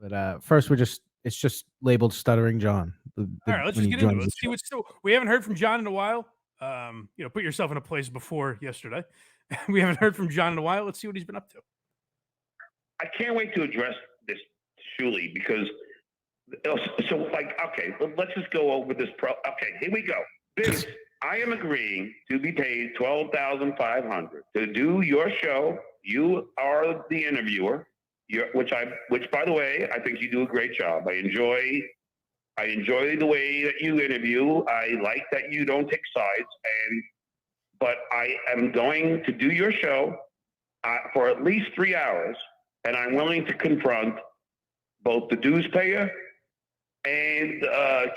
But first, it's just labeled Stuttering John. All right, let's just get into it. Let's see what's still. We haven't heard from John in a while. Put yourself in a place before yesterday. We haven't heard from John in a while. Let's see what he's been up to. I can't wait to address this, Shuli, because let's just go over this. Okay, here we go. Vince, I am agreeing to be paid $12,500 to do your show. You are the interviewer, which by the way, I think you do a great job. I enjoy the way that you interview. I like that you don't take sides, but I am going to do your show for at least 3 hours, and I'm willing to confront both the dues payer and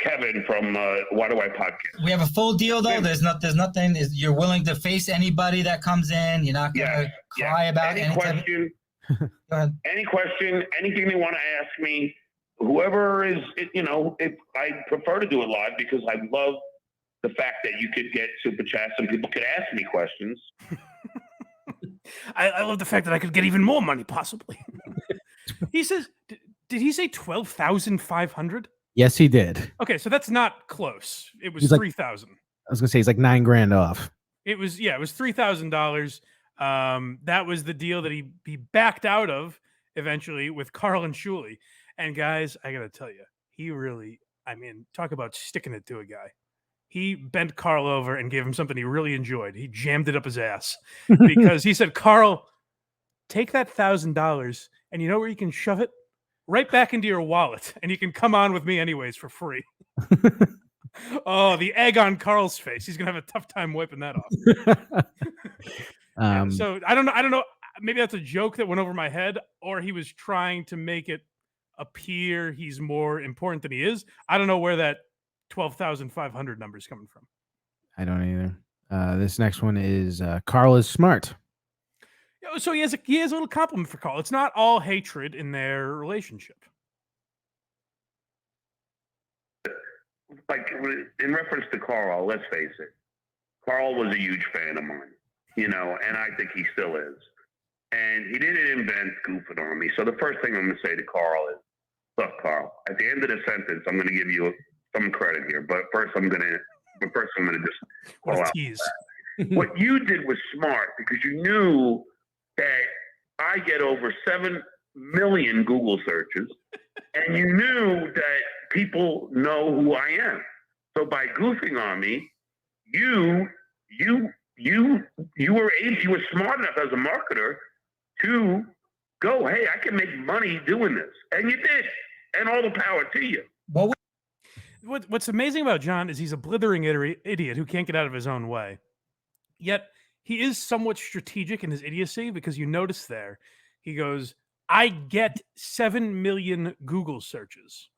Kevin from WATP Podcast. We have a full deal though. There's nothing. You're willing to face anybody that comes in. You're not going to cry about any question. Go ahead. Any question, anything they want to ask me. Whoever is, if I prefer to do it live because I love the fact that you could get super chats and people could ask me questions. I love the fact that I could get even more money, possibly. He says, did he say 12,500? Yes, he did. Okay, so that's not close. It was 3,000. I was gonna say he's like $9,000 off. It was $3,000. That was the deal that he backed out of eventually with Karl and Shuli. And guys, I gotta tell you, he really, talk about sticking it to a guy. He bent Karl over and gave him something he really enjoyed. He jammed it up his ass because he said, Karl, take that $1,000 and you know where you can shove it? Right back into your wallet, and you can come on with me anyways for free. Oh, the egg on Karl's face. He's gonna have a tough time wiping that off. So I don't know. Maybe that's a joke that went over my head, or he was trying to make it appear he's more important than he is. I don't know where that 12,500 number is coming from. I don't either. This next one is Karl is smart. So he has a little compliment for Karl. It's not all hatred in their relationship. Like in reference to Karl, let's face it, Karl was a huge fan of mine, and I think he still is. And he didn't invent goofing on me. So the first thing I'm going to say to Karl is, look, Karl, at the end of the sentence, I'm going to give you some credit here, but first I'm going to just call out. What you did was smart because you knew that I get over 7 million Google searches, and you knew that people know who I am. So by goofing on me, you were smart enough as a marketer to go, hey, I can make money doing this, and you did, and all the power to you. What's amazing about John is he's a blithering idiot who can't get out of his own way. Yet he is somewhat strategic in his idiocy because you notice there, he goes, I get 7 million Google searches.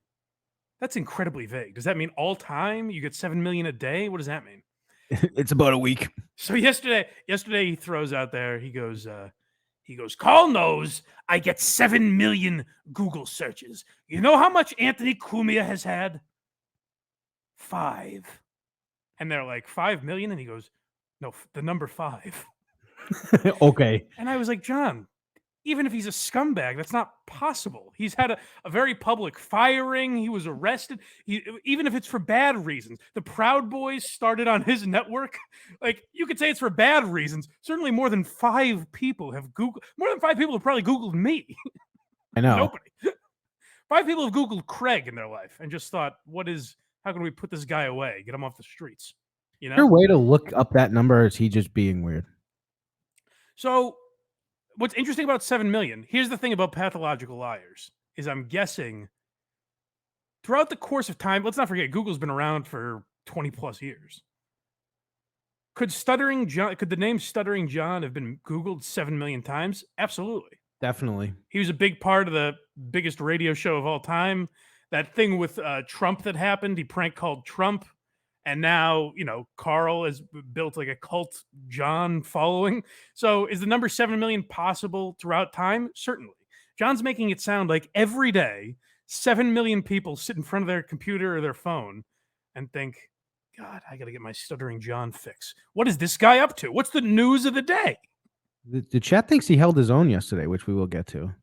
That's incredibly vague. Does that mean all time? You get 7 million a day? What does that mean? It's about a week. So yesterday he throws out there, he goes, Karl knows I get 7 million Google searches. You know how much Anthony Cumia has had? 5. And they're like, 5 million? And he goes, no, the number 5. Okay. And I was like, John, even if he's a scumbag, that's not possible. He's had a very public firing. He was arrested. Even if it's for bad reasons. The Proud Boys started on his network. Like, you could say it's for bad reasons. Certainly more than 5 people have Googled. More than 5 people have probably Googled me. I know. Nobody. 5 people have Googled Craig in their life and just thought, how can we put this guy away? Get him off the streets. Is there a way to look up that number, or is he just being weird? So what's interesting about 7 million, here's the thing about pathological liars, is I'm guessing throughout the course of time, let's not forget, Google's been around for 20 plus years. Could the name Stuttering John have been Googled 7 million times? Absolutely. Definitely. He was a big part of the biggest radio show of all time. That thing with Trump that happened, he prank called Trump. And now, Karl has built like a cult John following. So is the number 7 million possible throughout time? Certainly. John's making it sound like every day, 7 million people sit in front of their computer or their phone and think, God, I got to get my Stuttering John fix. What is this guy up to? What's the news of the day? The chat thinks he held his own yesterday, which we will get to.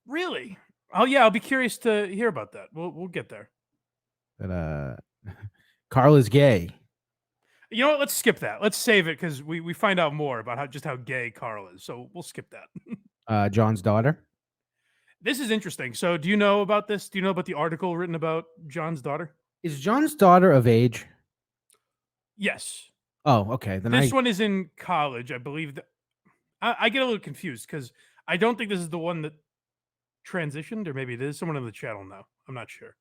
Really? Oh yeah, I'll be curious to hear about that. We'll get there. But Karl is gay. You know what? Let's skip that. Let's save it because we find out more about how gay Karl is. So we'll skip that. John's daughter. This is interesting. So do you know about this? Do you know about the article written about John's daughter? Is John's daughter of age? Yes. Oh, okay. Then This one is in college, I believe. I get a little confused because I don't think this is the one that transitioned, or maybe it is. Someone on the channel now. I'm not sure.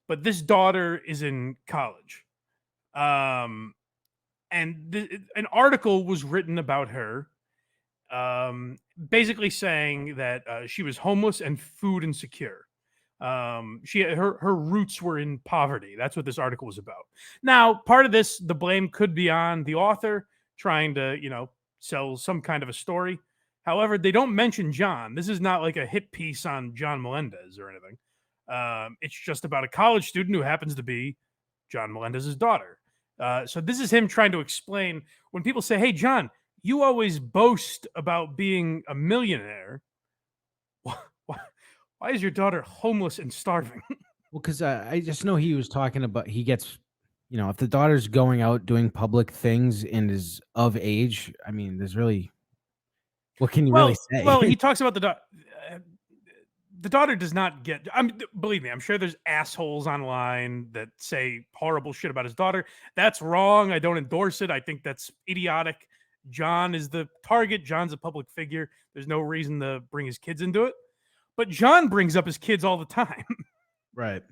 But this daughter is in college. And an article was written about her, basically saying that she was homeless and food insecure. Her roots were in poverty. That's what this article was about. Now, part of this, the blame could be on the author trying to, sell some kind of a story. However, they don't mention John. This is not like a hit piece on John Melendez or anything. It's just about a college student who happens to be John Melendez's daughter. So this is him trying to explain when people say, "Hey, John, you always boast about being a millionaire. Why is your daughter homeless and starving?" Well, because I just know he was talking about he gets, if the daughter's going out doing public things and is of age, I mean, there's really, what can you really say? Well, he talks about the daughter does not get. Believe me, I'm sure there's assholes online that say horrible shit about his daughter. That's wrong. I don't endorse it. I think that's idiotic. John is the target. John's a public figure. There's no reason to bring his kids into it. But John brings up his kids all the time. Right.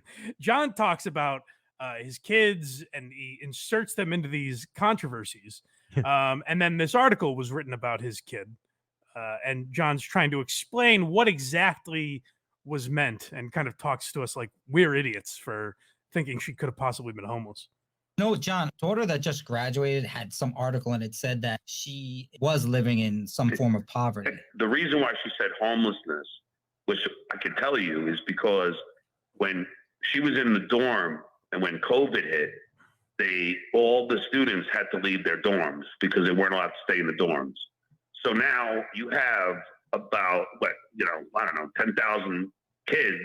John talks about his kids and he inserts them into these controversies. And then this article was written about his kid. And John's trying to explain what exactly was meant and kind of talks to us like we're idiots for thinking she could have possibly been homeless. No, John, daughter that just graduated had some article and it said that she was living in some form of poverty. The reason why she said homelessness, which I can tell you, is because when she was in the dorm and when COVID hit, all the students had to leave their dorms because they weren't allowed to stay in the dorms. So now you have about, 10,000 kids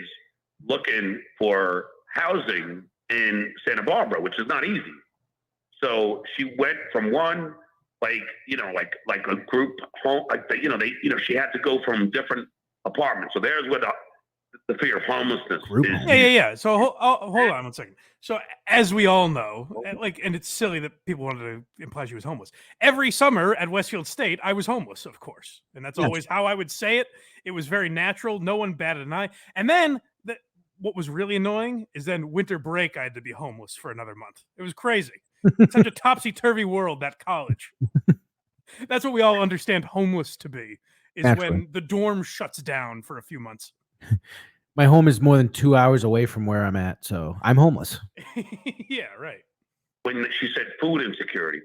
looking for housing in Santa Barbara, which is not easy. So she went from one, like a group home, she had to go from different apartments. So there's where the fear of homelessness is. Yeah. So hold on one second. So as we all know, and it's silly that people wanted to imply she was homeless. Every summer at Westfield State, I was homeless, of course. And that's always how I would say it. It was very natural. No one batted an eye. And then what was really annoying is then winter break, I had to be homeless for another month. It was crazy. Such a topsy-turvy world, that college. That's what we all understand homeless to be, is when the dorm shuts down for a few months. My home is more than 2 hours away from where I'm at, so I'm homeless. Yeah, right. When she said food insecurity,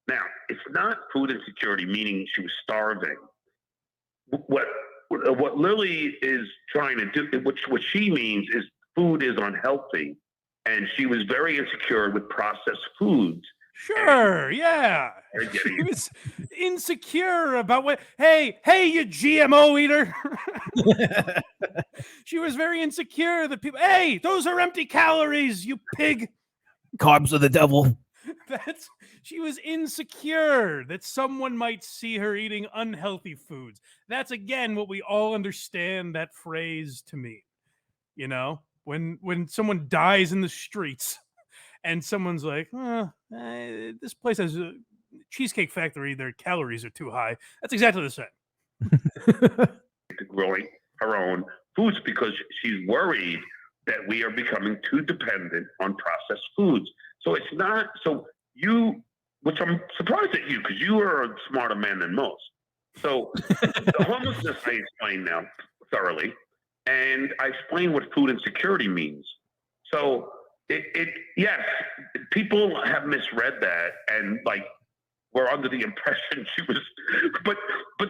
now it's not food insecurity meaning she was starving. What Lily is trying to do, what she means is food is unhealthy, and she was very insecure with processed foods. Sure, yeah. She was insecure about what. Hey, you GMO eater. She was very insecure that people. Hey, those are empty calories, you pig. Carbs are the devil. She was insecure that someone might see her eating unhealthy foods. That's again what we all understand that phrase to mean. When someone dies in the streets. And someone's like, this place has a Cheesecake Factory, their calories are too high. That's exactly the same. Growing her own foods because she's worried that we are becoming too dependent on processed foods. So it's not, which I'm surprised at you because you are a smarter man than most. So the homelessness I explained now thoroughly, and I explained what food insecurity means. So yes, people have misread that and we're under the impression she was, but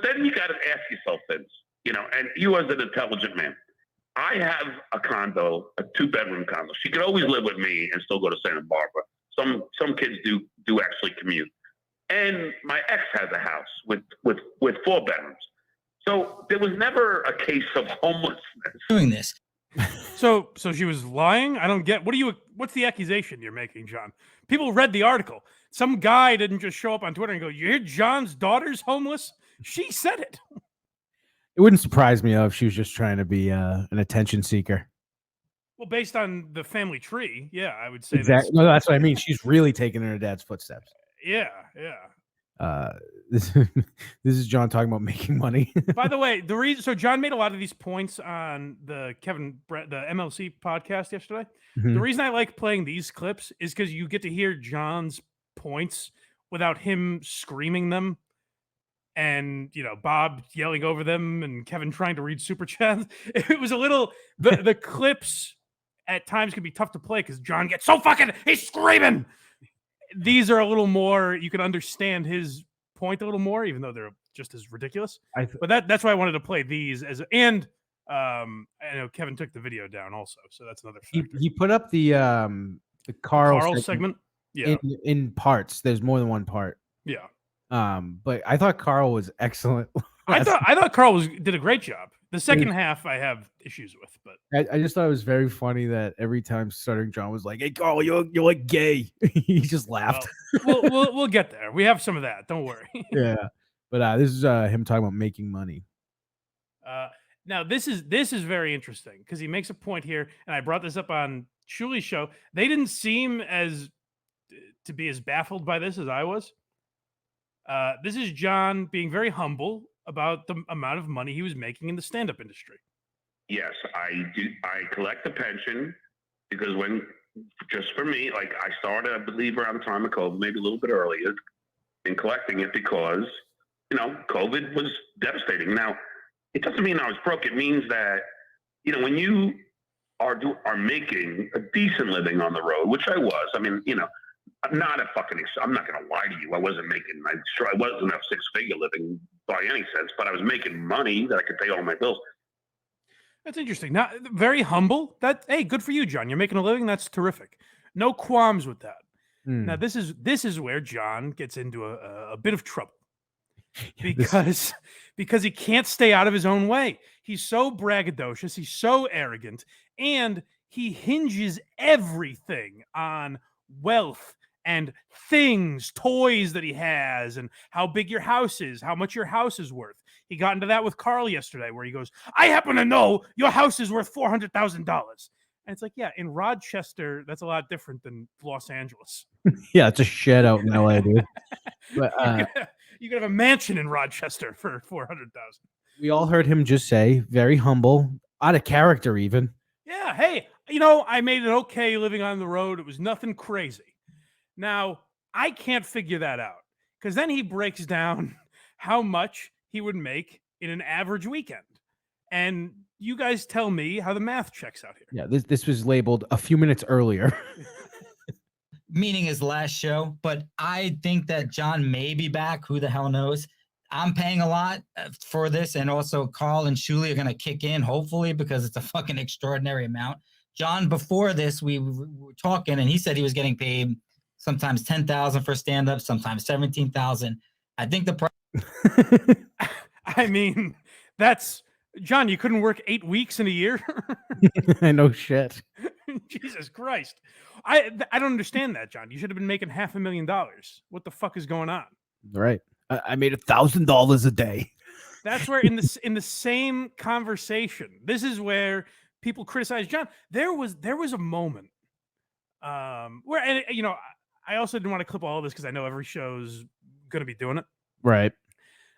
then you got to ask yourself things, and you as an intelligent man, I have a condo, a 2-bedroom condo. She could always live with me and still go to Santa Barbara. Some kids do actually commute. And my ex has a house with 4 bedrooms. So there was never a case of homelessness. Doing this. So she was lying? I don't get. What's the accusation you're making, John? People read the article. Some guy didn't just show up on Twitter and go, "You hear John's daughter's homeless?" She said it. It wouldn't surprise me though if she was just trying to be an attention seeker. Well, based on the family tree, yeah, I would say Exactly. No, that's what I mean. She's really taking in her dad's footsteps. Yeah. This is John talking about making money. By the way, the reason John made a lot of these points on the the MLC podcast yesterday. Mhm. The reason I like playing these clips is because you get to hear John's points without him screaming them, and Bob yelling over them, and Kevin trying to read super chats. It was a little the clips at times can be tough to play because John gets so he's screaming. These are a little more, you can understand his point a little more, even though they're just as ridiculous. But that's why I wanted to play these and I know Kevin took the video down also, so that's another factor. He put up the Karl segment. Yeah. In parts. There's more than one part. Yeah. But I thought Karl was excellent. I thought Karl did a great job. The second half I have issues with, but I just thought it was very funny that every time Stuttering John was like, "Hey Karl, you're like gay," he just laughed. Well, we'll get there. We have some of that. Don't worry. Yeah, but this is him talking about making money. Now this is very interesting because he makes a point here, and I brought this up on Shuli's show. They didn't seem to be as baffled by this as I was. This is John being very humble about the amount of money he was making in the stand-up industry. Yes, I do. I collect a pension because just for me, like I started, I believe, around the time of COVID, maybe a little bit earlier, in collecting it because, COVID was devastating. Now, it doesn't mean I was broke. It means that, when you are making a decent living on the road, which I was, I mean, I'm not going to lie to you. I wasn't a six-figure living by any sense, but I was making money that I could pay all my bills. That's interesting. Now, very humble. Hey, good for you, John. You're making a living. That's terrific. No qualms with that. Now, this is where John gets into a bit of trouble because he can't stay out of his own way. He's so braggadocious. He's so arrogant, and he hinges everything on wealth and things, toys that he has, and how big your house is, how much your house is worth. He got into that with Karl yesterday, where he goes, "I happen to know your house is worth $400,000." And it's like, yeah, in Rochester, that's a lot different than Los Angeles. Yeah, it's a shed out in LA, dude. But you could have a mansion in Rochester for $400,000. We all heard him just say, very humble, out of character, even. Yeah, hey, I made it okay living on the road. It was nothing crazy. Now, I can't figure that out because then he breaks down how much he would make in an average weekend. And you guys tell me how the math checks out here. Yeah, this was labeled a few minutes earlier. Meaning his last show, but I think that John may be back. Who the hell knows? I'm paying a lot for this, and also Karl and Shuli are going to kick in, hopefully, because it's a fucking extraordinary amount. John, before this, we were talking, and he said he was getting paid sometimes $10,000 for stand-up, sometimes $17,000. I think the price. I mean, that's John. You couldn't work 8 weeks in a year. I know shit. Jesus Christ. I don't understand that, John. You should have been making $500,000. What the fuck is going on? Right. I made $1,000 a day. That's where in the same conversation, this is where people criticize John. There was a moment where, and I also didn't want to clip all of this because I know every show's going to be doing it. Right.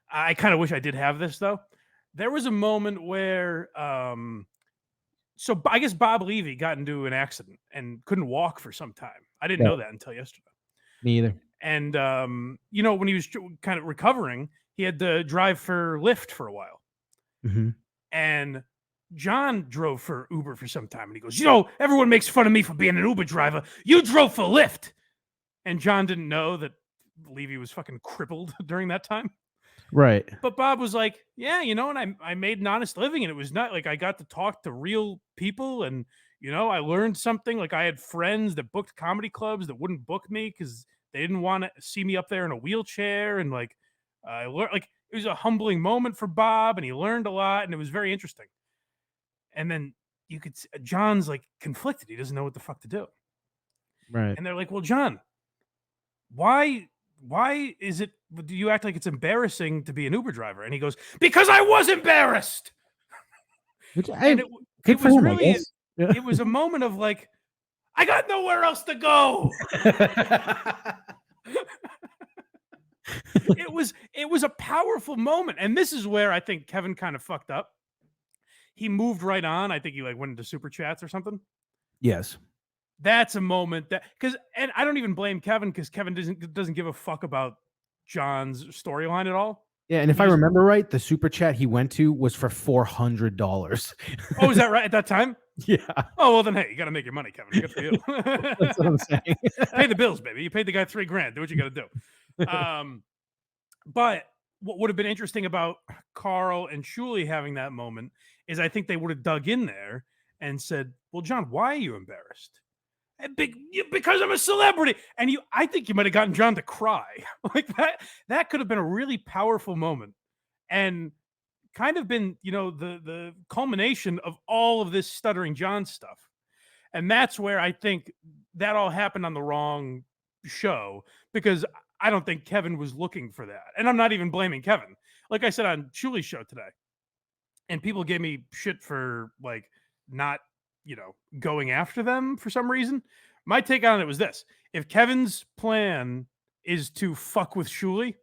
I kind of wish I did have this though. There was a moment where, so I guess Bob Levy got into an accident and couldn't walk for some time. I didn't know that until yesterday. Me either. And, when he was kind of recovering, he had to drive for Lyft for a while. Mm-hmm. And John drove for Uber for some time. And he goes, everyone makes fun of me for being an Uber driver. You drove for Lyft. And John didn't know that Levy was fucking crippled during that time. Right. But Bob was like, yeah, and I made an honest living, and it was not like I got to talk to real people, and I learned something. Like I had friends that booked comedy clubs that wouldn't book me because they didn't want to see me up there in a wheelchair, and like I learned, like a humbling moment for Bob, and he learned a lot, and it was very interesting. And then you could see John's like conflicted. He doesn't know what the fuck to do. Right. And they're like, well, John, why is it, do you act like it's embarrassing to be an Uber driver? And he goes, because I was embarrassed. Which And it good for was him, I really, guess. Yeah. it was a moment of like, I got nowhere else to go. It was a powerful moment. And this is where I think Kevin kind of fucked up. He moved right on. I think he like went into super chats or something. Yes. That's a moment that, and I don't even blame Kevin, because Kevin doesn't give a fuck about John's storyline at all. Yeah, and if I remember right, the super chat he went to was for $400. Oh, is that right at that time? Yeah. Oh, well then, hey, you got to make your money, Kevin. Good for you. That's what I'm saying. Pay the bills, baby. You paid the guy $3,000. Do what you got to do. But what would have been interesting about Karl and Shuli having that moment is I think they would have dug in there and said, well, John, why are you embarrassed? Because I'm a celebrity. And I think you might have gotten John to cry. Like that could have been a really powerful moment, and kind of been, the culmination of all of this Stuttering John stuff. And that's where I think that all happened on the wrong show, because I don't think Kevin was looking for that. And I'm not even blaming Kevin. Like I said on Shuli's show today, and people gave me shit for like not, going after them for some reason. My take on it was this: if Kevin's plan is to fuck with Shuli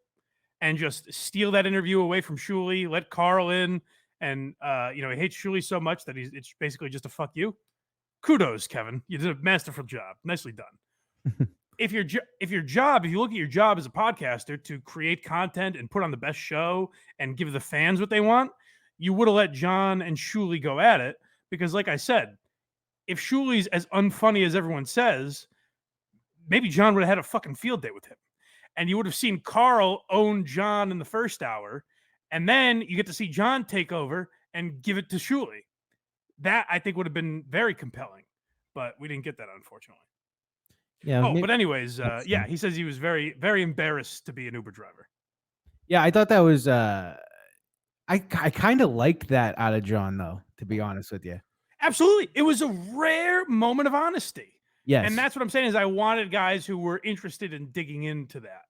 and just steal that interview away from Shuli, let Karl in, and he hates Shuli so much that it's basically just a fuck you. Kudos, Kevin. You did a masterful job. Nicely done. If you look at your job as a podcaster to create content and put on the best show and give the fans what they want, you would have let John and Shuli go at it, because like I said, if Shuli's as unfunny as everyone says, maybe John would have had a fucking field day with him. And you would have seen Karl own John in the first hour, and then you get to see John take over and give it to Shuli. That, I think, would have been very compelling, but we didn't get that, unfortunately. Yeah. But anyways, he says he was very, very embarrassed to be an Uber driver. Yeah, I thought that was I kind of liked that out of John, though, to be honest with you. Absolutely. It was a rare moment of honesty. Yes. And that's what I'm saying, is I wanted guys who were interested in digging into that.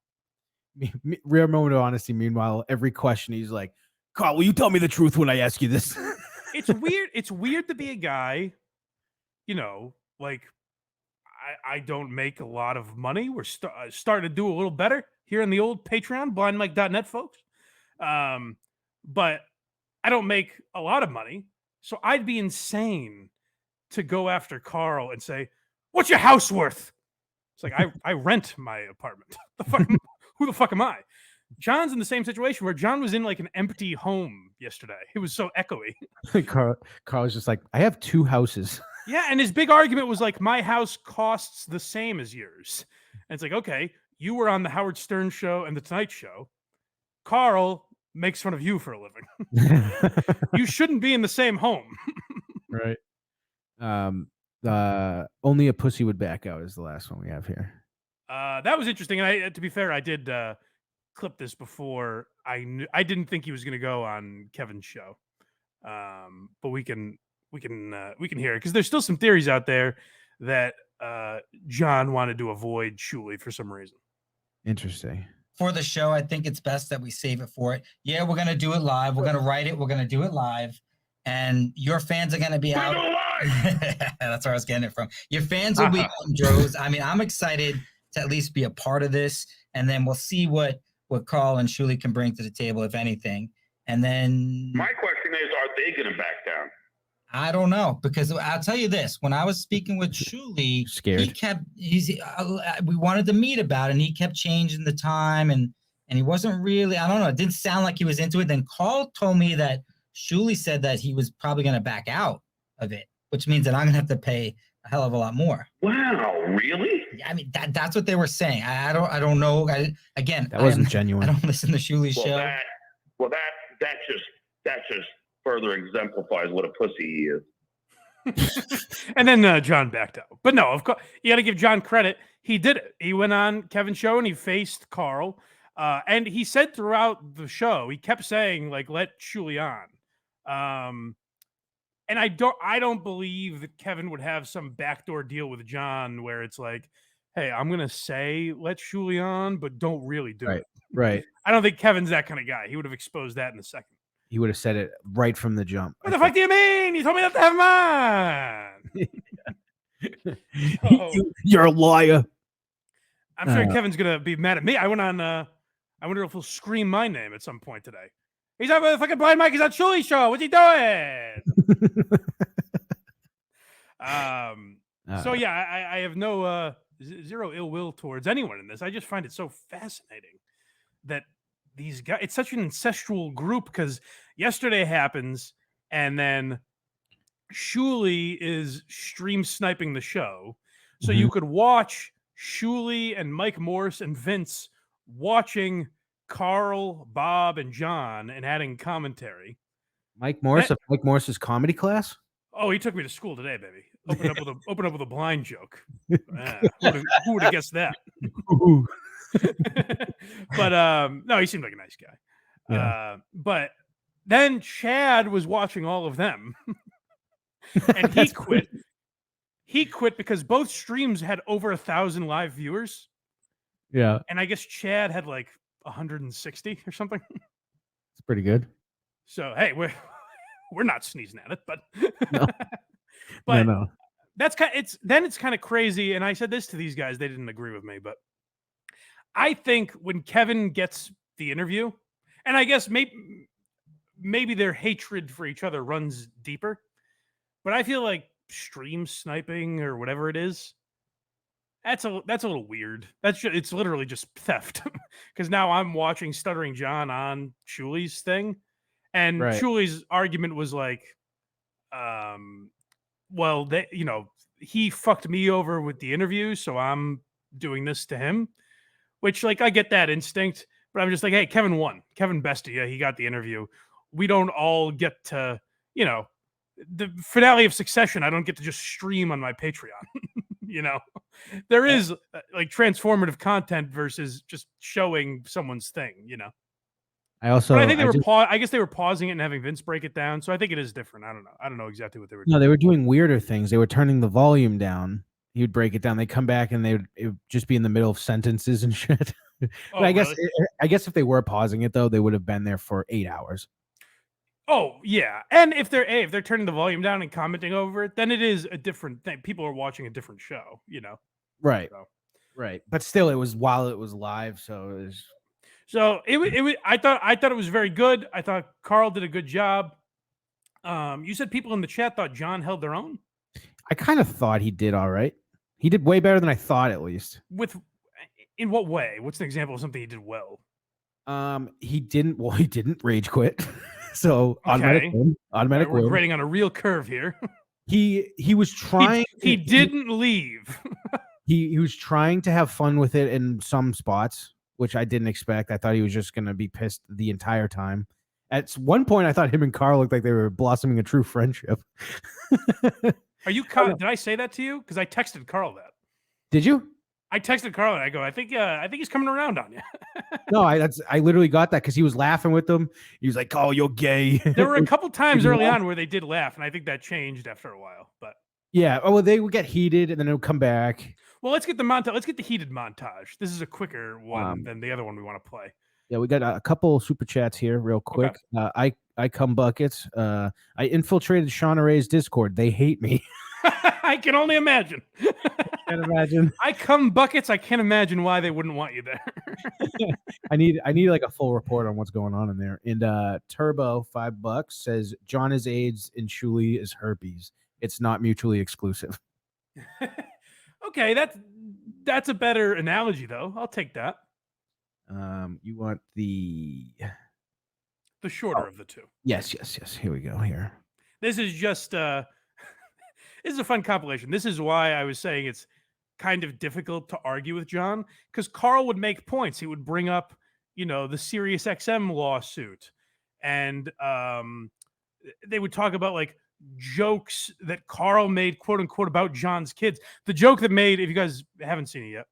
Rare moment of honesty. Meanwhile, every question he's like, Karl, will you tell me the truth when I ask you this? It's weird. It's weird to be a guy, like, I don't make a lot of money. We're starting to do a little better here in the old Patreon, blindmike.net, folks. But I don't make a lot of money. So I'd be insane to go after Karl and say, what's your house worth? It's like, I rent my apartment. Who the fuck am I? John's in the same situation where John was in like an empty home yesterday. It was so echoey. Karl was just like, I have 2 houses. Yeah, and his big argument was like, my house costs the same as yours. And it's like, okay, you were on the Howard Stern show and the Tonight Show. Karl makes fun of you for a living. You shouldn't be in the same home. Right. Only a pussy would back out is the last one we have here. That was interesting. And to be fair, I did clip this before. I didn't think he was going to go on Kevin's show. But we can hear it, because there's still some theories out there that John wanted to avoid Shuli for some reason. Interesting. For the show, I think it's best that we save it for it. Yeah, we're going to do it live. We're going to write it. We're going to do it live. And your fans are going to be out. That's where I was getting it from. Your fans will be out in droves. I mean, I'm excited to at least be a part of this. And then we'll see what Karl and Shuli can bring to the table, if anything. And then my question is, are they going to back down? I don't know, because I'll tell you this: when I was speaking with Shuli, scared. We wanted to meet about it, and he kept changing the time, and he wasn't really. I don't know. It didn't sound like he was into it. Then Karl told me that Shuli said that he was probably going to back out of it, which means that I'm going to have to pay a hell of a lot more. Wow, really? I mean, that's what they were saying. I don't know. That wasn't genuine. I don't listen to Shuli's show. That just further exemplifies what a pussy he is. And then John backed out. But no, of course, you got to give John credit. He did it. He went on Kevin's show and he faced Karl. And he said throughout the show, he kept saying, like, let Shuli on. And I don't believe that Kevin would have some backdoor deal with John where it's like, hey, I'm gonna say let Shuli on, but don't really do it. Right. I don't think Kevin's that kind of guy. He would have exposed that in a second. He would have said it right from the jump. What the fuck do you mean? You told me not to have him on. You're a liar. I'm sure Kevin's gonna be mad at me. I wonder if he'll scream my name at some point today. He's on the fucking Blind Mike. He's on Shuli's show. What's he doing? So yeah, I have no zero ill will towards anyone in this. I just find it so fascinating that these guys, it's such an incestual group, because yesterday happens and then Shuli is stream sniping the show. So you could watch Shuli and Mike Morse and Vince watching Karl, Bob, and John and adding commentary. Mike Morse of Mike Morse's comedy class? Oh, he took me to school today, baby. Open up with a blind joke. Who would have guessed that? But no, he seemed like a nice guy. Yeah. But then Chad was watching all of them, and he quit. He quit because both streams had over 1,000 live viewers. Yeah, and I guess Chad had like 160 or something. it's pretty good. So hey, we're not sneezing at it, but No. but No. that's it's kind of crazy. And I said this to these guys, they didn't agree with me, but I think when Kevin gets the interview, and I guess maybe their hatred for each other runs deeper, but I feel like stream sniping or whatever it is, that's a little weird. It's literally just theft, because now I'm watching Stuttering John on Shuli's thing, and Shuli's argument was like, well, he fucked me over with the interview, so I'm doing this to him. Which, like, I get that instinct, but I'm just like, hey, Kevin won. Kevin bested you. He got the interview. We don't all get to, the finale of Succession. I don't get to just stream on my Patreon. There is like transformative content versus just showing someone's thing. But I think I guess they were pausing it and having Vince break it down. So I think it is different. I don't know. I don't know exactly what they were doing. No, they were doing weirder things. They were turning the volume down. He would break it down. They come back and it would just be in the middle of sentences and shit. But I guess if they were pausing it though, they would have been there for 8 hours. Oh yeah, and if they're turning the volume down and commenting over it, then it is a different thing. People are watching a different show, Right, so. Right. But still, it was while it was live, so it was. So it was. I thought it was very good. I thought Karl did a good job. You said people in the chat thought John held their own. I kind of thought he did all right. He did way better than I thought, at least. In what way? What's an example of something he did well? He didn't rage quit. So automatic win. We're grading on a real curve here. He was trying. He didn't leave. He was trying to have fun with it in some spots, which I didn't expect. I thought he was just going to be pissed the entire time. At one point, I thought him and Karl looked like they were blossoming a true friendship. Are you? Did I say that to you? Because I texted Karl that. Did you? I texted Karl and I go, I think he's coming around on you. No, I literally got that because he was laughing with them. He was like, "Oh, you're gay." There were a couple times early on where they did laugh, and I think that changed after a while. But yeah, well, they would get heated and then it would come back. Well, let's get the montage. Let's get the heated montage. This is a quicker one than the other one we want to play. Yeah, we got a couple super chats here, real quick. Okay. I come buckets. I infiltrated Sean Array's Discord. They hate me. I can only imagine. Can't imagine. I come buckets. I can't imagine why they wouldn't want you there. I need like a full report on what's going on in there. And Turbo $5 says John is AIDS and Shuli is herpes. It's not mutually exclusive. Okay, that's a better analogy though. I'll take that. You want the shorter of the two. Yes. Here we go. Here. This is just this is a fun compilation. This is why I was saying it's kind of difficult to argue with John, because Karl would make points. He would bring up, the Sirius XM lawsuit, and they would talk about like jokes that Karl made, quote unquote, about John's kids. The joke that made, if you guys haven't seen it yet,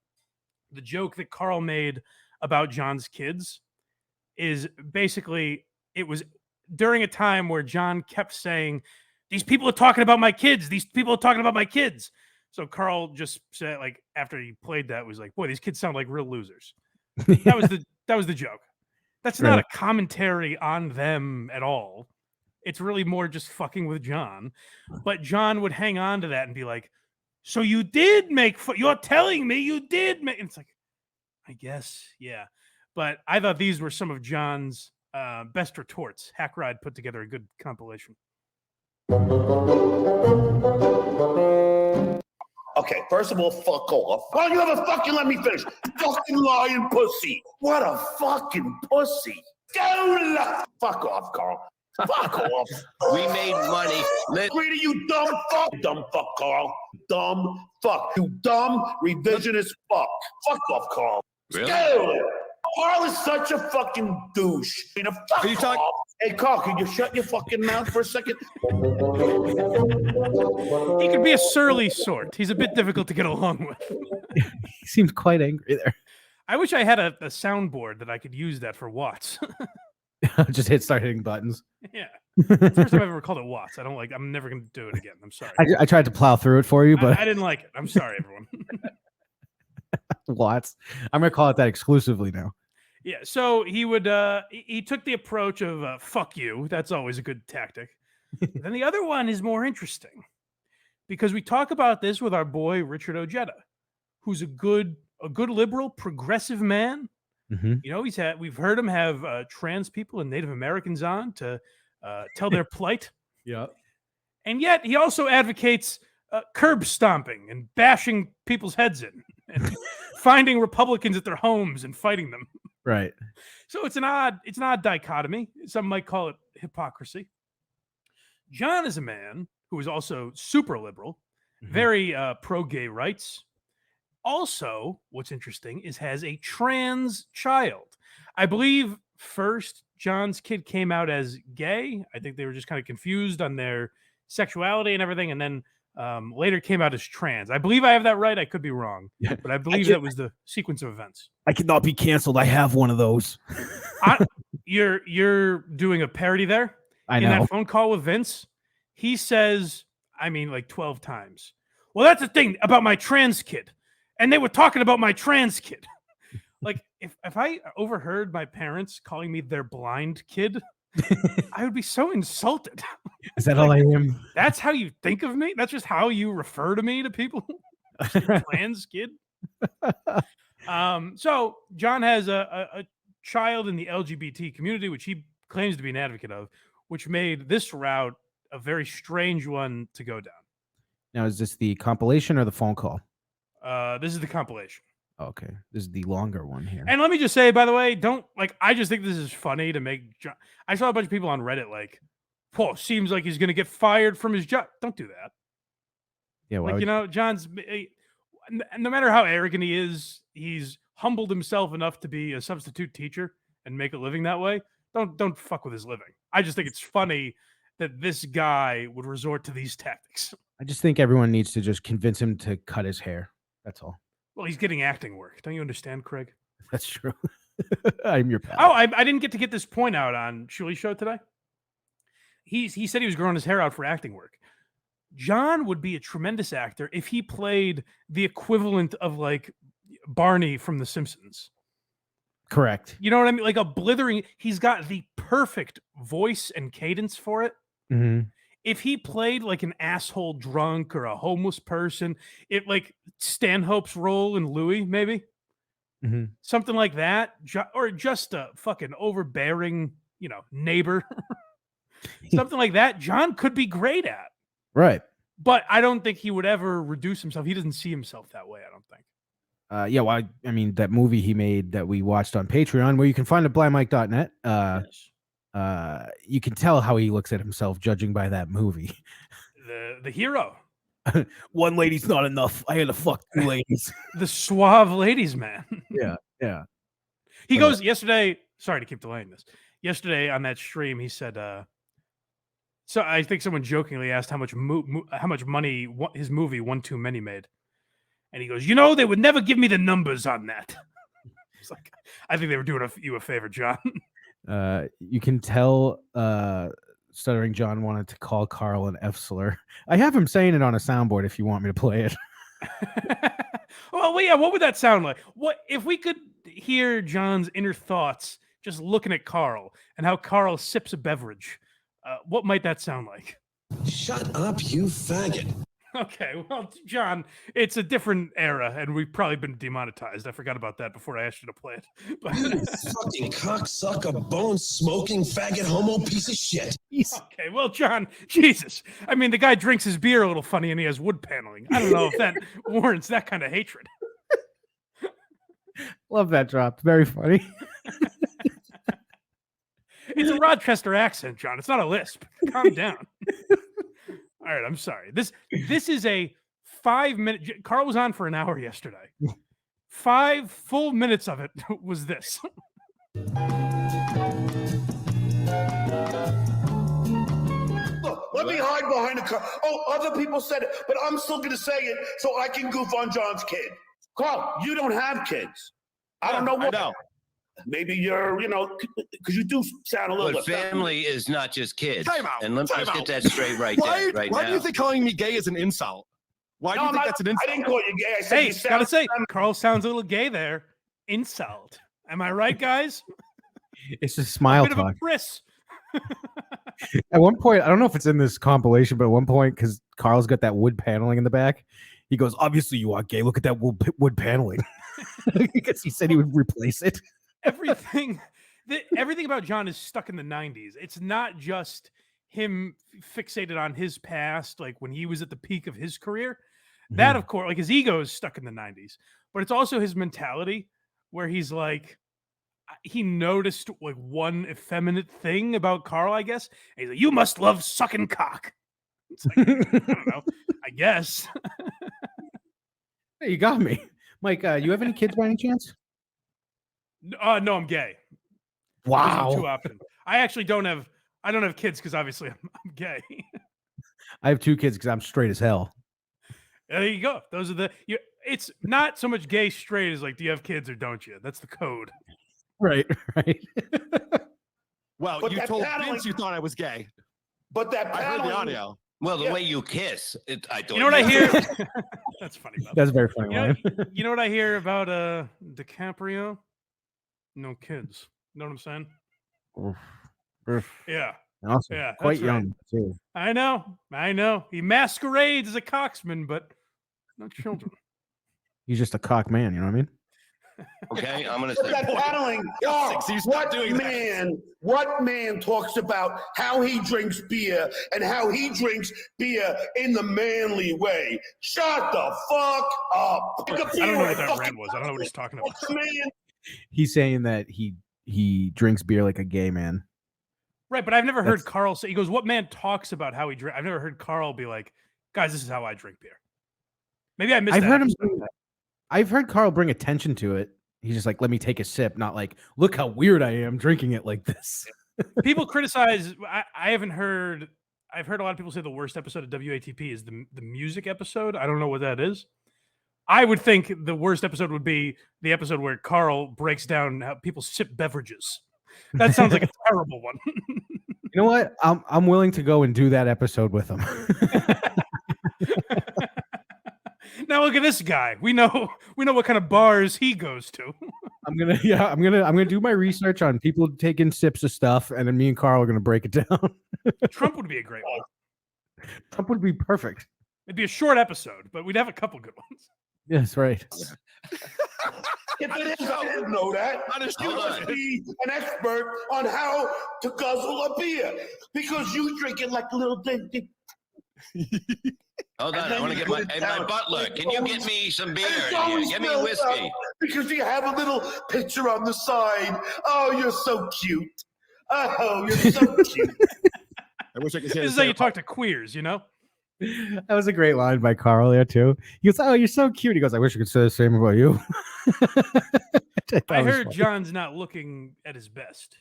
the joke that Karl made about John's kids is basically it was during a time where John kept saying, "These people are talking about my kids. These people are talking about my kids." So Karl just said, like, after he played that, was like, "Boy, these kids sound like real losers." That was the joke. That's not a commentary on them at all. It's really more just fucking with John. But John would hang on to that and be like, "So you did make you're telling me you did make," and it's like, I guess, yeah. But I thought these were some of John's best retorts. Hack Ride put together a good compilation. Okay, first of all, fuck off. Why don't you ever fucking let me finish? Fucking lying pussy. What a fucking pussy. Fuck off, Karl. Fuck off. We made money. Greedy, you dumb fuck. Dumb fuck, Karl. Dumb fuck. You dumb revisionist fuck. Fuck off, Karl. Really? Karl is such a fucking douche. I mean, fuck Are you talking? off. Hey, Karl, can you shut your fucking mouth for a second? He could be a surly sort. He's a bit difficult to get along with. He seems quite angry there. I wish I had a soundboard that I could use that for Watts. Just start hitting buttons. Yeah. It's the first time I've ever called it Watts. I'm never going to do it again. I'm sorry. I tried to plow through it for you, but I didn't like it. I'm sorry, everyone. Watts. I'm going to call it that exclusively now. Yeah, so he would he took the approach of fuck you. That's always a good tactic. Then the other one is more interesting because we talk about this with our boy Richard Ojeda, who's a good liberal, progressive man. Mm-hmm. You know, we've heard him have trans people and Native Americans on to tell their plight. Yeah. And yet he also advocates curb stomping and bashing people's heads in and finding Republicans at their homes and fighting them. Right. So it's an odd dichotomy. Some might call it hypocrisy. John is a man who is also super liberal, very pro-gay rights. Also, what's interesting is has a trans child. I believe first John's kid came out as gay. I think they were just kind of confused on their sexuality and everything, and then later came out as trans. I believe I have that right. I could be wrong, but I believe that was the sequence of events. I cannot be canceled. I have one of those. You're doing a parody there. I know. In that phone call with Vince, he says, I mean, like 12 times. Well, that's the thing about my trans kid. And they were talking about my trans kid. Like, if I overheard my parents calling me their blind kid, I would be so insulted. Is that all I am? That's how you think of me? That's just how you refer to me to people? Trans kid? So John has a child in the LGBT community, which he claims to be an advocate of, which made this route a very strange one to go down. Now, is this the compilation or the phone call? This is the compilation. Okay, this is the longer one here. And let me just say, by the way, I just think this is funny to make John. I saw a bunch of people on Reddit like, "Whoa, seems like he's going to get fired from his job." Don't do that. Yeah, like John's. No matter how arrogant he is, he's humbled himself enough to be a substitute teacher and make a living that way. Don't fuck with his living. I just think it's funny that this guy would resort to these tactics. I just think everyone needs to just convince him to cut his hair. That's all. Well, he's getting acting work. Don't you understand, Craig? That's true. I'm your pal. Oh, I didn't get to get this point out on Shuli's show today. He said he was growing his hair out for acting work. John would be a tremendous actor if he played the equivalent of like Barney from The Simpsons. Correct. You know what I mean? Like a blithering. He's got the perfect voice and cadence for it. Mm-hmm. If he played like an asshole drunk or a homeless person, it like Stanhope's role in Louis, maybe something like that, or just a fucking overbearing, neighbor, something like that. John could be great at, right? But I don't think he would ever reduce himself. He doesn't see himself that way. I don't think. Yeah, well, I mean, that movie he made that we watched on Patreon, where you can find at blindmike.net. Yes. You can tell how he looks at himself judging by that movie. The hero. One lady's not enough. I had to fuck two ladies. The suave ladies man. Yeah. He goes yesterday. Sorry to keep delaying this. Yesterday on that stream, he said, so I think someone jokingly asked how much money his movie One Too Many made. And he goes, they would never give me the numbers on that. It's like, I think they were doing you a favor, John. You can tell Stuttering John wanted to call Karl an F slur. I have him saying it on a soundboard if you want me to play it. Well, yeah, what would that sound like? What if we could hear John's inner thoughts just looking at Karl and how Karl sips a beverage? What might that sound like? Shut up, you faggot. Okay, well, John, it's a different era, and we've probably been demonetized. I forgot about that before I asked you to play it. But You fucking cocksucker, bone-smoking, faggot, homo piece of shit. okay, well, John, Jesus. I mean, the guy drinks his beer a little funny, and he has wood paneling. I don't know if that warrants that kind of hatred. Love that drop. Very funny. It's a Rochester accent, John. It's not a lisp. Calm down. All right, I'm sorry. This is a 5-minute. Karl was on for an hour yesterday. 5 full minutes of it was this. Look, let me hide behind the car. Oh, other people said it, but I'm still going to say it so I can goof on John's kid. Karl, you don't have kids. I don't know what. I know. Maybe you're, because you do sound a little But bit. family is not just kids. Time out. And let's Time get out. that straight right Why now. do you think calling me gay is an insult? Why do No, you think I'm that's an not- insult? I didn't call you gay. I said Hey, you gotta sound. say, Karl sounds a little gay there. Insult. Am I right, guys? It's just smile Bit of a talk. bris. At one point, I don't know if it's in this compilation, but at one point, because Karl's got that wood paneling in the back, he goes, "Obviously, you are gay. Look at that wood paneling." Because he said he would replace it. Everything about John is stuck in the 90s. It's not just him fixated on his past, like when he was at the peak of his career. That, of course, like his ego is stuck in the 90s, but it's also his mentality where he's like, he noticed like one effeminate thing about Karl, I guess. And he's like, "You must love sucking cock." It's like, I don't know. I guess. Hey, you got me, Mike. You have any kids by any chance? No, I'm gay. Those are the two Wow. options. I actually don't have kids because obviously I'm gay. I have 2 kids because I'm straight as hell. There you go. Those are it's not so much gay straight as like, do you have kids or don't you? That's the code. Right. Well, But you that told paneling- Vince you thought I was gay. But that I heard the paneling- audio. Well, the Yeah. way you kiss, I thought You know what I hear? did. That's funny. Bob. That's a very funny You know, line. you know what I hear about DiCaprio? No kids. You know what I'm saying? Yeah. Awesome. Yeah, Quite that's right. young too. I know. He masquerades as a coxman, but no children. He's just a cock man. You know what I mean? Okay, I'm going to But say. that paneling, Yeah, Karl, 60s, stop doing that. what man talks about how he drinks beer and how he drinks beer in the manly way? Shut the fuck up. I don't know what that rant was. I don't know what he's talking about. Man, He's saying that he drinks beer like a gay man. Right, but I've never heard That's- Karl say. He goes, "What man talks about how he drink?" I've never heard Karl be like, "Guys, this is how I drink beer." Maybe I missed. I've that heard him. episode. I've heard Karl bring attention to it. He's just like, "Let me take a sip," not like, "Look how weird I am drinking it like this." People criticize. I haven't heard. I've heard a lot of people say the worst episode of WATP is the music episode. I don't know what that is. I would think the worst episode would be the episode where Karl breaks down how people sip beverages. That sounds like a terrible one. You know what? I'm willing to go and do that episode with him. Now look at this guy. We know what kind of bars he goes to. I'm gonna do my research on people taking sips of stuff, and then me and Karl are gonna break it down. Trump would be a great one. Trump would be perfect. It'd be a short episode, but we'd have a couple good ones. Yes, right. if it is, I didn't know that. You must be an expert on how to guzzle a beer because you drink it like a little thing. Hold And on, I then want you to get put my, it hey, my down. butler. It's Can you always- get me some beer? It's Here? always Get me spilled whiskey. out because you have a little picture on the side. Oh, you're so cute. Oh, you're so cute. I wish I could say This the is how you same. talk to queers, you know? That was a great line by Karl there too. He goes, "Oh, you're so cute." He goes, "I wish I could say the same about you." I heard John's not looking at his best.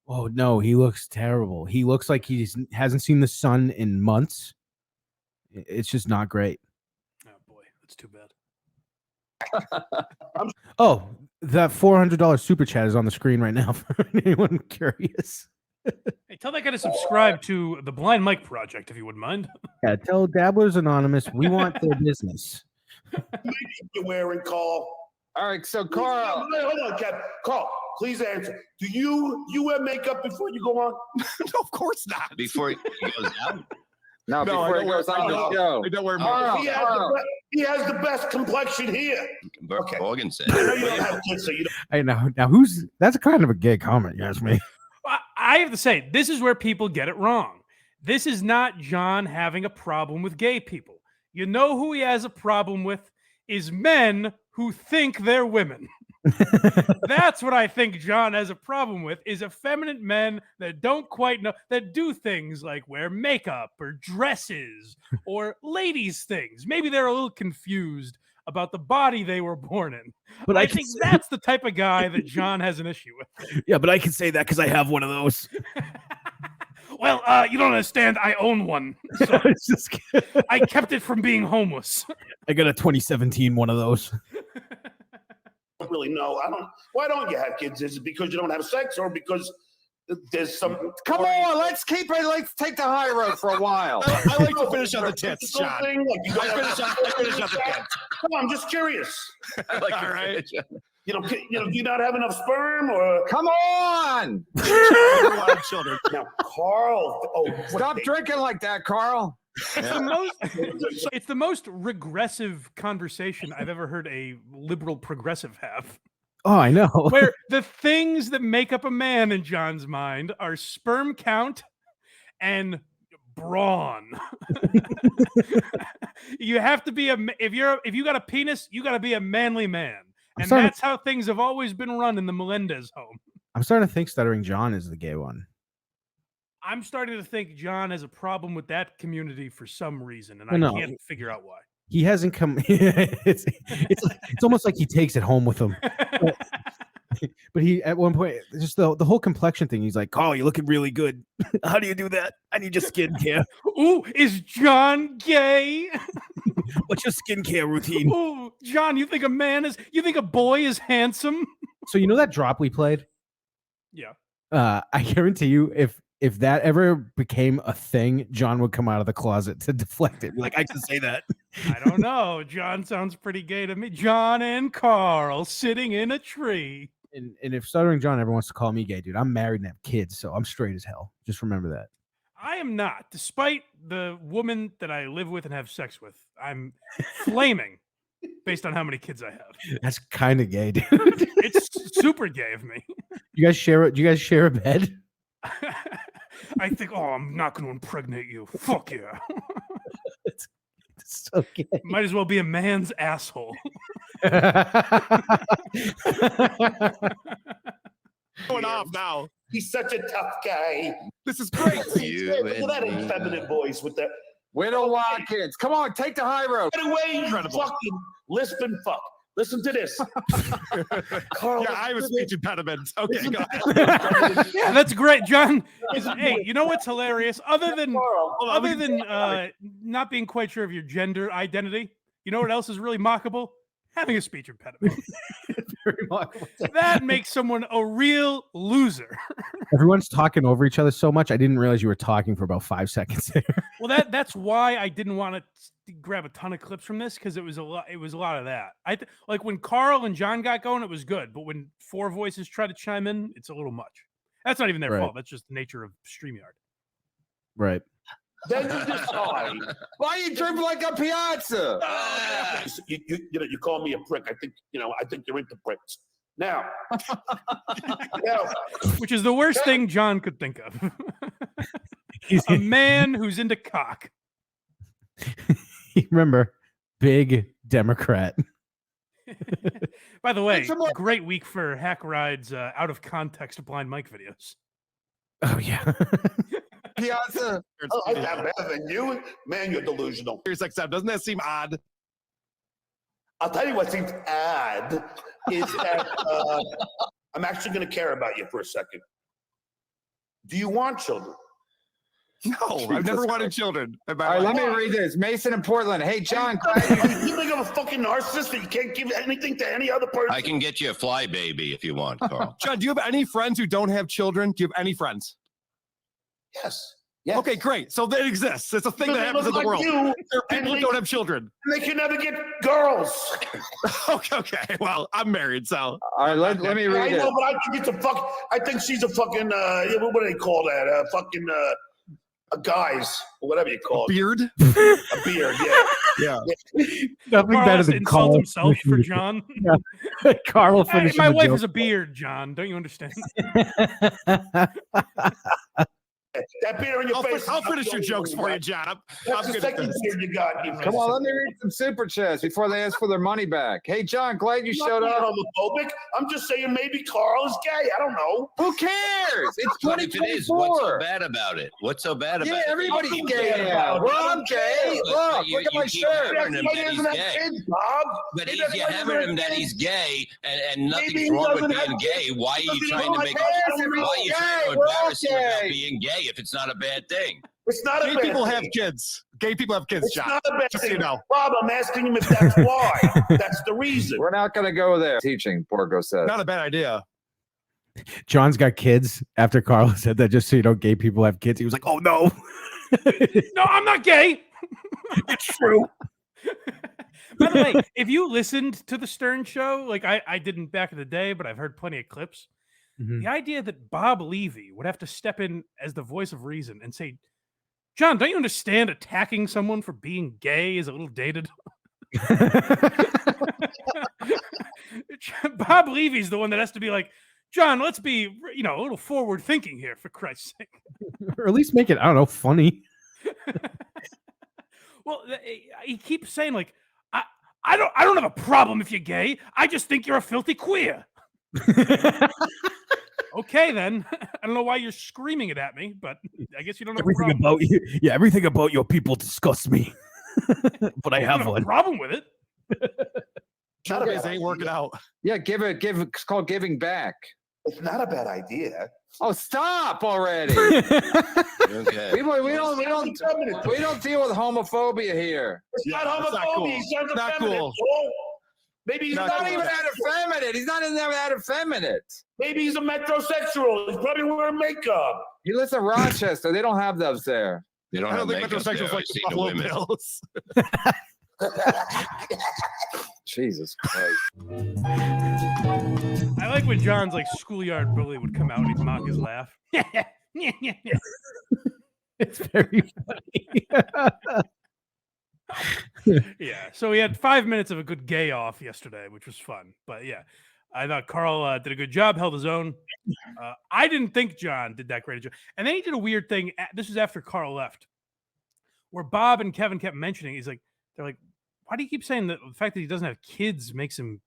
Oh no, he looks terrible. He looks like he hasn't seen the sun in months. It's just not great. Oh boy, that's too bad. Oh, that $400 super chat is on the screen right now for anyone curious. Hey, tell that guy to subscribe to the Blind Mike Project if you wouldn't mind. Yeah, tell Dabblers Anonymous we want their business. You're wearing, Carl. All right, so Karl. Hold on, Kev. Carl, please answer. Do you wear makeup before you go on? No, of course not. Before he goes out. No, before he goes on the show. I don't wear Carl, makeup. He has the best complexion here. Okay. Morgan said. I know you don't have kids, so you don't. I know. Now, that's kind of a gay comment, you ask me. I have to say, this is where people get it wrong. This is not John having a problem with gay people. You know who he has a problem with is men who think they're women. That's what I think John has a problem with, is effeminate men that don't quite know, that do things like wear makeup or dresses or ladies' things. Maybe they're a little confused about the body they were born in. But I think that's the type of guy that John has an issue with. Yeah, but I can say that because I have one of those. Well, you don't understand. I own one. So I kept it from being homeless. I got a 2017 one of those. I don't really know. Why don't you have kids? Is it because you don't have sex, or because there's some? Come on, let's keep it. Let's take the high road for a while. I like to finish on the tits, John. Thing? Like you I finish on the tits. Come on, I'm just curious. I like All right. Do you not have enough sperm, or Come on. Children. now, Carl? Oh, Stop drinking like that, Karl. It's the most regressive conversation I've ever heard a liberal progressive have. Oh, I know. Where the things that make up a man in John's mind are sperm count and brawn. You have to be if you got a penis, you got to be a manly man. And that's how things have always been run in the Melendez home. I'm starting to think Stuttering John is the gay one. I'm starting to think John has a problem with that community for some reason, and I can't figure out why. He hasn't come. It's almost like he takes it home with him. But he, at one point, just the whole complexion thing. He's like, "Carl, you're looking really good. How do you do that? I need your skincare." Ooh, is John gay? What's your skincare routine? Ooh, John, you think a boy is handsome? So you know that drop we played? Yeah. I guarantee you, if that ever became a thing, John would come out of the closet to deflect it. Like, I can say that. I don't know. John sounds pretty gay to me. John and Karl sitting in a tree. And if Stuttering John ever wants to call me gay, dude, I'm married and have kids, so I'm straight as hell. Just remember that. I am not. Despite the woman that I live with and have sex with, I'm flaming based on how many kids I have. That's kind of gay, dude. It's super gay of me. Do you guys share a bed? I think, I'm not going to impregnate you. Fuck yeah. It's so gay. Might as well be a man's asshole. Going off now. He's such a tough guy. This is great. Look at that effeminate voice with that. We don't want kids. Come on, take the high road. Get away, you fucking lisp and fuck. Listen to this. Carl, Yeah, I have a speech impediment. Okay, go ahead. Yeah, that's great, John. Hey, you know what's hilarious? Other than not being quite sure of your gender identity, you know what else is really mockable? Having a speech impediment. Very remarkable. That makes someone a real loser. Everyone's talking over each other so much. I didn't realize you were talking for about 5 seconds there. Well, that's why I didn't want to grab a ton of clips from this, because it was a lot of that. Like when Karl and John got going, it was good, but when four voices try to chime in, it's a little much. That's not even their fault. That's just the nature of StreamYard. Right. Then you decide. Why are you dripping like a piazza? You call me a prick. I think you're into pricks. Now, which is the worst thing John could think of. A man who's into cock. Remember, big Democrat. By the way, great week for Hack Ride's out of context Blind Mike videos. Oh yeah. Piazza. I'm better than you. Man, you're delusional. Here's like, doesn't that seem odd? I'll tell you what seems odd is that I'm actually going to care about you for a second. Do you want children? No, I've never wanted children. All right, let me read this. Mason in Portland. Hey, John. You think I'm a fucking narcissist that you can't give anything to any other person? I can get you a fly baby if you want, Karl. John, do you have any friends who don't have children? Do you have any friends? Yes. Yes. Okay, great. So that exists. It's a thing that happens in the world. There are people who don't have children. They can never get girls. Okay. Well, I'm married, so. All right, let me I read know, it. but I think it's a fuck. I think she's a fucking. What do they call that? Fucking. Guys, or whatever you call it. Beard? A beard. Yeah. Yeah. Nothing Carl better has to than insult Carl himself for finishing John. the- Carl Hey, finishing my the wife joke. has a beard, John. Don't you understand? That beard in your face. I'll finish your jokes for you, John. That's I'm the good at second this. beard you got. You Come on, let me read some super chats before they ask for their money back. Hey, John, glad you showed up. Homophobic. I'm just saying maybe Karl is gay. I don't know. Who cares? It's What if it is? What's so 2024. bad about it? What's so bad about Yeah, it? everybody's Nothing's gay bad now. about it. Well, I'm gay. But Look at my keep shirt. hammering him Why that doesn't he's have gay. kids, Bob? But He if doesn't you have hammer him that kids. he's gay and Maybe nothing's he wrong with doesn't being have gay, kids. why are you Doesn't trying to have make kids. why are you trying to We're all embarrass him about gay. being gay if it's not a bad thing? It's not a Gay bad people thing. have kids. Gay people have kids, It's John. not a bad Just so thing. you know. Bob, I'm asking him if that's why. That's the reason. We're not going to go there. Teaching, Porco says. Not a bad idea. John's got kids. After Carl said that, just so you know, gay people have kids. He was like, "Oh no, No, I'm not gay. it's true." By the way, if you listened to the Stern Show, like I didn't back in the day, but I've heard plenty of clips. Mhm. The idea that Bob Levy would have to step in as the voice of reason and say, John, don't you understand attacking someone for being gay is a little dated? Bob Levy's the one that has to be like, John, let's be, a little forward thinking here, for Christ's sake. Or at least make it, I don't know, funny. Well, he keeps saying like, I don't have a problem if you're gay. I just think you're a filthy queer. Okay, then. I don't know why you're screaming it at me, but I guess you don't have a Everything problem. about you, yeah, everything about your people disgusts me. But I I have don't have a one. problem with it. Not a Guys bad ain't working idea. out. Yeah, it's called giving back. It's not a bad idea. Oh, stop already. Okay. we don't deal with homophobia here. It's Yeah, not it's not homophobia. cool. He sounds Not effeminate. cool. So maybe he's Not He's not not cool. even that effeminate. He's not even that effeminate. Maybe he's a metrosexual. He's probably wearing makeup. He lives in Rochester. They don't have those there. They don't I have don't think makeup there. metrosexuals like I've the seen the Buffalo women. Bills. Jesus Christ. I like when John's like schoolyard bully would come out and he'd mock his laugh. It's very funny. Yeah. So we had 5 minutes of a good gay off yesterday, which was fun. But yeah, I thought Karl did a good job, held his own. I didn't think John did that great a job. And then he did a weird thing. This is after Karl left, where Bob and Kevin kept mentioning. They're like, why do you keep saying that the fact that he doesn't have kids makes him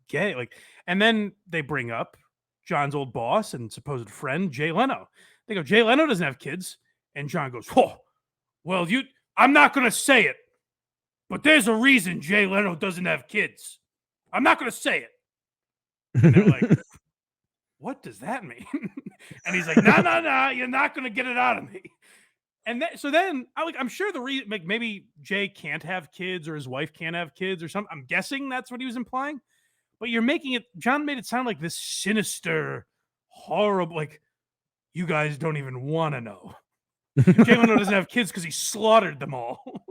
gay? Like, and then they bring up John's old boss and supposed friend, Jay Leno. They go, Jay Leno doesn't have kids. And John goes, oh, well, I'm not going to say it, but there's a reason Jay Leno doesn't have kids. I'm not going to say it. And they're like, what does that mean? And he's like, no, you're not going to get it out of me. And so then I'm sure the reason, like maybe Jay can't have kids or his wife can't have kids or something. I'm guessing that's what he was implying. But you're making it, John made it sound like this sinister, horrible, like you guys don't even want to know. Jay Leno doesn't have kids because he slaughtered them all.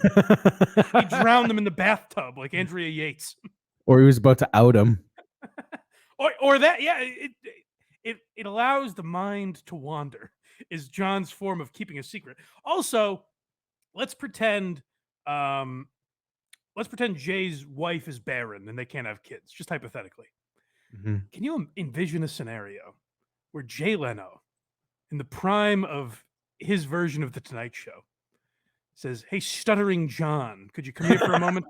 He drowned them in the bathtub like Andrea Yates. Or he was about to out him. Or that, yeah, it allows the mind to wander, is John's form of keeping a secret. Also, let's pretend Jay's wife is barren and they can't have kids, just hypothetically. Mhm. Can you envision a scenario where Jay Leno, in the prime of his version of The Tonight Show, says, hey, Stuttering John, could you come here for a moment?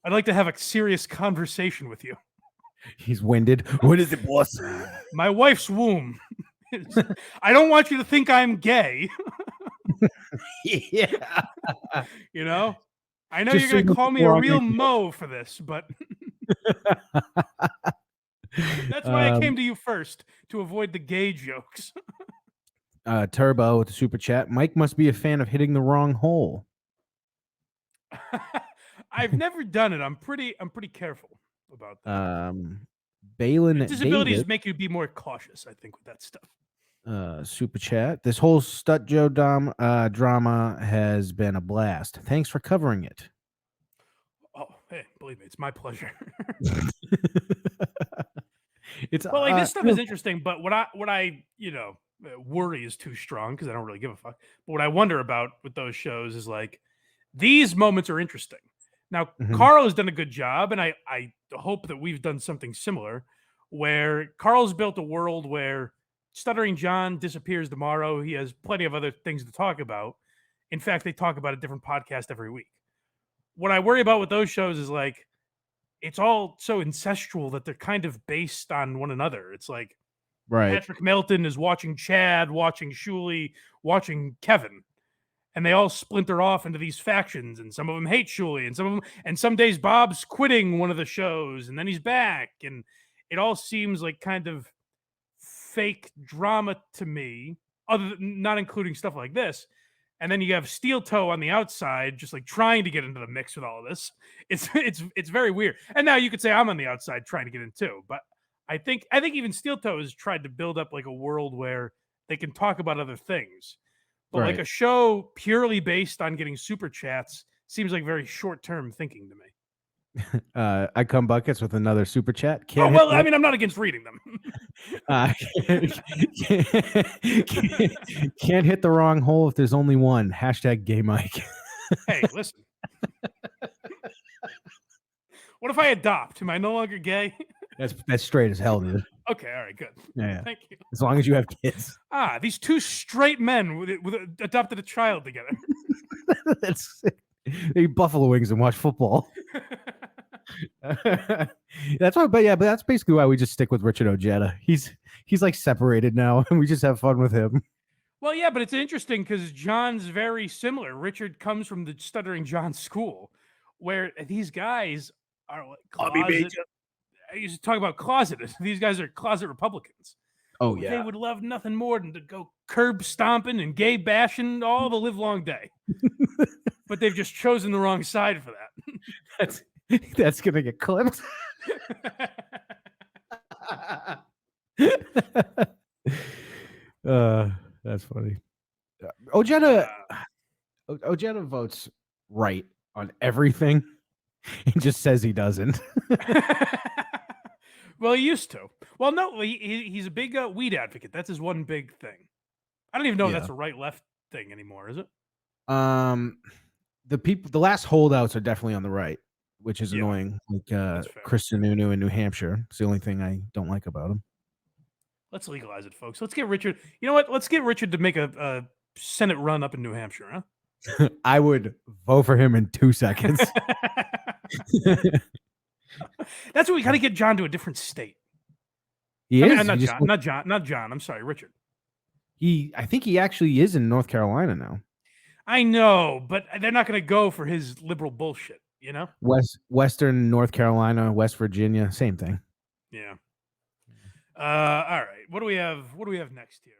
I'd like to have a serious conversation with you. He's winded. What is it, boss? My wife's womb. I don't want you to think I'm gay. Yeah. You know? I know Just you're so going to you call me know, a I'll real make it. mo for this, but that's why I came to you first, to avoid the gay jokes. Turbo with the super chat. Mike must be a fan of hitting the wrong hole. I've never done it. I'm pretty careful about that. Balin Disabilities David, make you be more cautious, I think, with that stuff. super chat. This whole Stut Joe drama has been a blast. Thanks for covering it. Oh, hey, believe me, it's my pleasure. It's Well, like this stuff is interesting, but what I worry is too strong because I don't really give a fuck. But what I wonder about with those shows is like these moments are interesting. Now, Karl has done a good job, and I hope that we've done something similar, where Karl's built a world where Stuttering John disappears tomorrow. He has plenty of other things to talk about. In fact, they talk about a different podcast every week. What I worry about with those shows is like it's all so incestual that they're kind of based on one another. It's like Patrick Melton is watching Chad, watching Shuley, watching Kevin, and they all splinter off into these factions. And some of them hate Shuley, and some days Bob's quitting one of the shows, and then he's back, and it all seems like kind of fake drama to me, other than not including stuff like this. And then you have Steel Toe on the outside, just like trying to get into the mix with all of this. It's very weird. And now you could say I'm on the outside trying to get in too. But I think even Steel Toe has tried to build up like a world where they can talk about other things. But like a show purely based on getting super chats seems like very short term thinking to me. I come buckets with another super chat. I'm not against reading them. Can't hit the wrong hole if there's only one. Hashtag gay Mike. Hey, listen. What if I adopt? Am I no longer gay? That's straight as hell, dude. Okay, all right, good. Yeah. Thank you. As long as you have kids. These two straight men with adopted a child together. They eat buffalo wings and watch football. That's why, but that's basically why we just stick with Richard Ojeda. He's like separated now, and we just have fun with him. Well, yeah, but it's interesting because John's very similar. Richard comes from the Stuttering John school, where these guys are like closet. I used to talk about closeted. These guys are closet Republicans. Oh yeah, they would love nothing more than to go curb stomping and gay bashing all the livelong day. But they've just chosen the wrong side for that. That's gonna get clipped. That's funny. Ojeda votes right on everything and just says he doesn't. Well, he used to. Well, no, he's a big weed advocate. That's his one big thing. I don't even know if that's a right-left thing anymore, is it? The last holdouts are definitely on the right, which is annoying. Like Chris Sununu in New Hampshire. It's the only thing I don't like about him. Let's legalize it, folks. Let's get Richard. You know what? Let's get Richard to make a Senate run up in New Hampshire, huh? I would vote for him in 2 seconds. That's what we got to get John to a different state. Not John. I'm sorry, Richard. I think he actually is in North Carolina now. I know, but they're not going to go for his liberal bullshit, you know? Western North Carolina, West Virginia, same thing. Yeah. All right. What do we have next here?